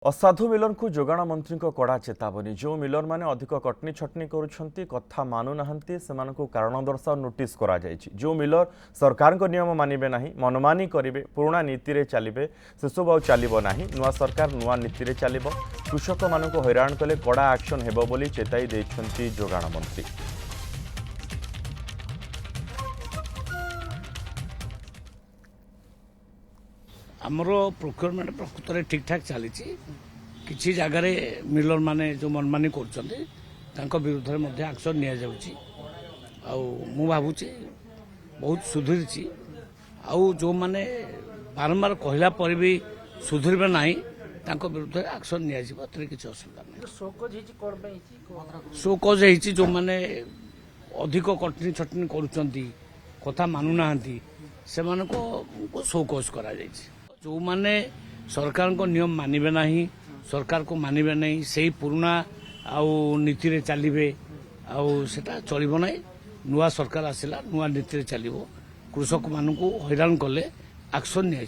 असाधु मिलर को जोगाण मंत्री कड़ा चेतावनी जो मिलर माने अधिक कटनी छटनी करुछंती कथा मानु नाहंती सेमानकु कारण दर्शाओ नोटिस करा जायछि। जो मिलर सरकार को नियम मानिबे नाही मनमानी करिवे पुराना नीति रे चलिबे सेसब आउ चलिबो नाही नुआ सरकार नुआ नीति रे चलिबो कृषक मानकु हैरान कले कड़ा एक्शन हेबो बोली चेताई दैछंती जोगाण मंत्री। आमर प्रोक्योरमेंट प्रकृत में ठीक ठाक चली किसी जगार मिलर माने जो मनमानी कर विरुद्ध में एक्शन नि भावुची बहुत सुधरी जो मैंने बारंबार कहला पर भी सुधरबे ना विरुद्ध एक्शन नि किसी असुविधा नहीं। शोकज जो मैंने अधिक कटनी छटनी कथा मानुना से शोकज करा जो माने सरकार को नियम मानिबे नहीं सरकार को मानिबे नहीं से पुराना नीति रे चलिबे सेटा चलिबो नहीं नुआ सरकार आसिला नुआ नीति रे चलिबो कृषक मानकु हैरान कले एक्शन नि